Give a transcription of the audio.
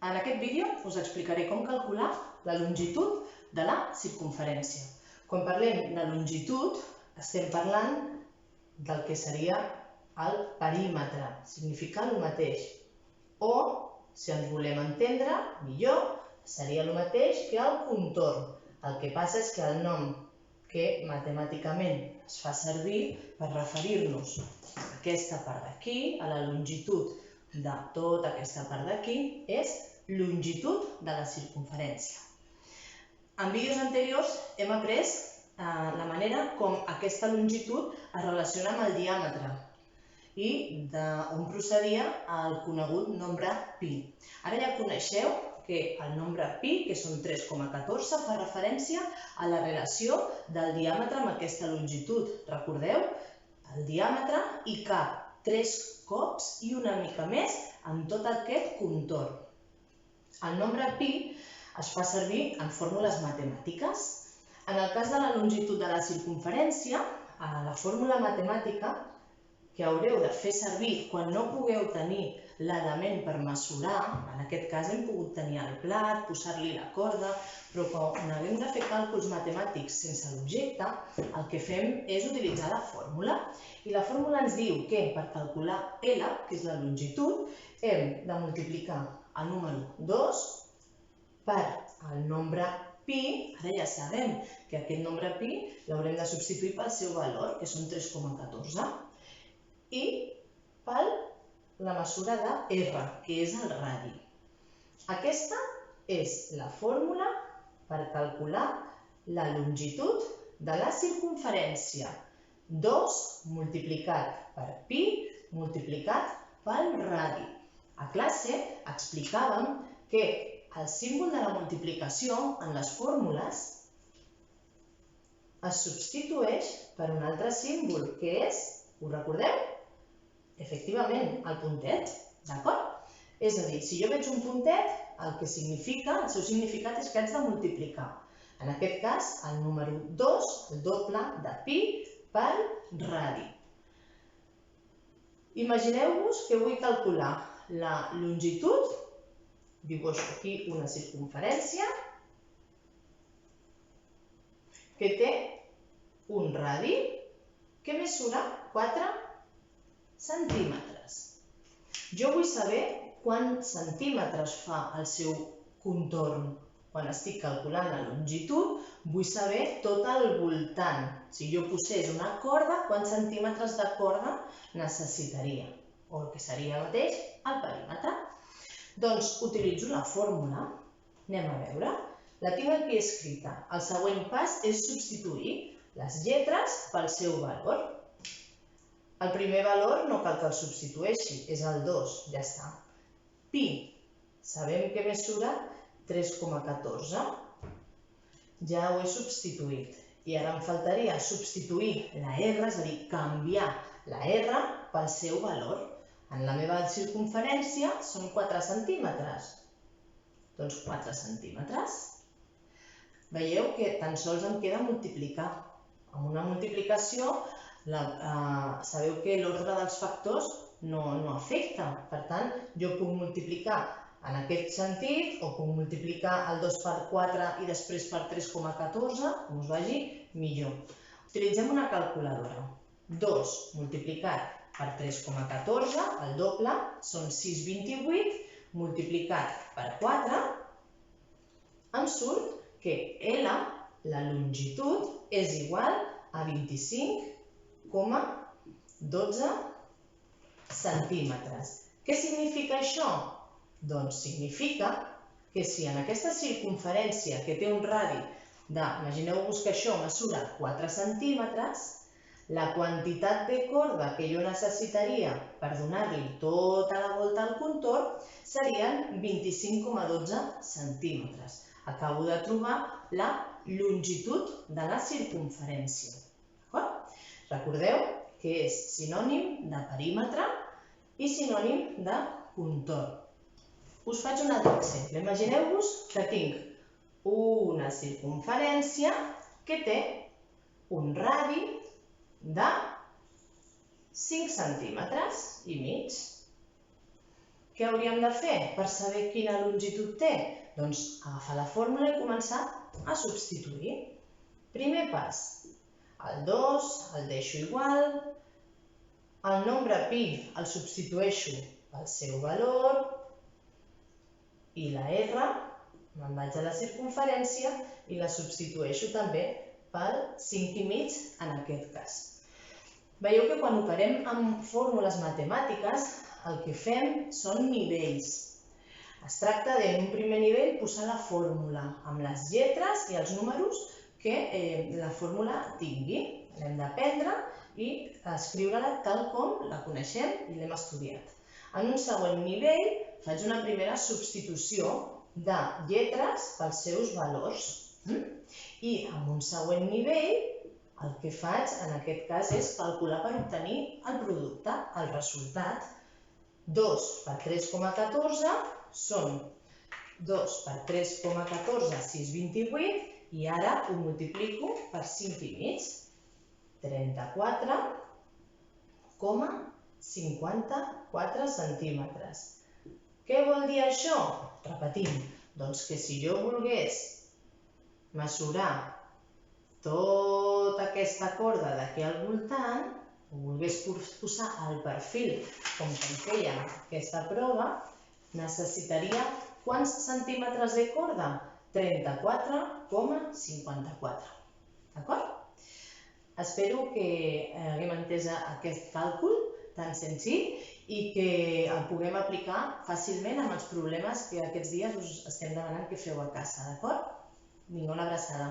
En aquest vídeo us explicaré com calcular la longitud de la circumferència. Quan parlem de longitud, estem parlant del que seria el perímetre, significa el mateix. O, si ens volem entendre millor, seria el mateix que el contorn. El que passa és que el nom que matemàticament es fa servir per referir-nos a aquesta part d'aquí, a la longitud de tota aquesta part d'aquí, és longitud de la circumferència. En vídeos anteriors hem après la manera com aquesta longitud es relaciona amb el diàmetre i d'on procedia el conegut nombre pi. Ara ja coneixeu que el nombre pi, que són 3,14, fa referència a la relació del diàmetre amb aquesta longitud. Recordeu? El diàmetre hi cap 3 cops i una mica més en tot aquest contorn. El nombre pi es fa servir en fórmules matemàtiques. En el cas de la longitud de la circumferència, la fórmula matemàtica que haureu de fer servir quan no pugueu tenir l'element per mesurar, en aquest cas hem pogut tenir el plat, posar-li la corda, però quan haguem de fer càlculs matemàtics sense l'objecte, el que fem és utilitzar la fórmula. I la fórmula ens diu que per calcular L, que és la longitud, hem de multiplicar el número 2 per el nombre pi. Ara ja sabem que aquest nombre pi l'haurem de substituir pel seu valor, que són 3,14, i per la mesura de R, que és el radi. Aquesta és la fórmula per calcular la longitud de la circumferència. 2 multiplicat per pi multiplicat pel radi. A classe explicàvem que el símbol de la multiplicació en les fórmules es substitueix per un altre símbol, que és, ho recordeu? Efectivament, el puntet, d'acord? És a dir, si jo veig un puntet, el seu significat és que haig de multiplicar. En aquest cas, el número 2, el doble de pi per radi. Imagineu-vos que vull calcular la longitud, dibuixo aquí una circumferència que té un radi que mesura 4 centímetres. Jo vull saber quants centímetres fa el seu contorn. Quan estic calculant la longitud, vull saber tot el voltant. Si jo posés una corda, quants centímetres de corda necessitaria? O el que seria el mateix, el perímetre. Doncs utilitzo la fórmula. Anem a veure. La tinc aquí escrita. El següent pas és substituir les lletres pel seu valor. El primer valor no cal que el substitueixi, és el 2, ja està. Pi, sabem que mesura 3,14. Ja ho he substituït. I ara em faltaria substituir la R, és a dir, canviar la R pel seu valor. En la meva circumferència són 4 centímetres. Doncs 4 centímetres. Veieu que tan sols em queda multiplicar. Amb una multiplicació, sabeu que l'ordre dels factors no afecta. Per tant, jo puc multiplicar en aquest sentit, o puc multiplicar el 2 per 4 i després per 3,14, com us vagi millor. Utilitzem una calculadora. 2 multiplicat per 3,14, el doble, són 6,28, multiplicat per 4, em surt que L, la longitud, és igual a 25,12 centímetres. Què significa això? Doncs significa que si en aquesta circumferència que té un radi imagineu-vos que això mesura 4 centímetres, la quantitat de corda que jo necessitaria per donar-li tota la volta al contorn serien 25,12 centímetres. Acabo de trobar la longitud de la circumferència. Recordeu que és sinònim de perímetre i sinònim de contorn. Us faig un altre exemple. Imagineu-vos que tinc una circumferència que té un radi de 5 centímetres i mig. Què hauríem de fer per saber quina longitud té? Doncs agafar la fórmula i començar a substituir. Primer pas, el 2 el deixo igual, el nombre pi el substitueixo pel seu valor i la R me'n vaig a la circumferència i la substitueixo també pel 5,5 en aquest cas. Veieu que quan operem amb fórmules matemàtiques el que fem són nivells. Es tracta de, en un primer nivell, posar la fórmula amb les lletres i els números que la fórmula tingui. L'hem d'aprendre i escriure-la tal com la coneixem i l'hem estudiat. En un següent nivell faig una primera substitució de lletres pels seus valors. I en un següent nivell el que faig en aquest cas és calcular per obtenir el producte, el resultat. 2 per 3,14 són 2 per 3,14, 6,28, i ara ho multiplico per 5,5, 34,54 centímetres. Què vol dir això? Repetim, doncs que si jo volgués mesurar tota aquesta corda d'aquí al voltant, o volgués posar el perfil com fèiem aquesta prova, necessitaria quants centímetres de corda? 34,54. D'acord? Espero que haguem entès aquest càlcul tan senzill i que el puguem aplicar fàcilment amb els problemes que aquests dies us estem demanant que feu a casa. D'acord? Vinga, una abraçada.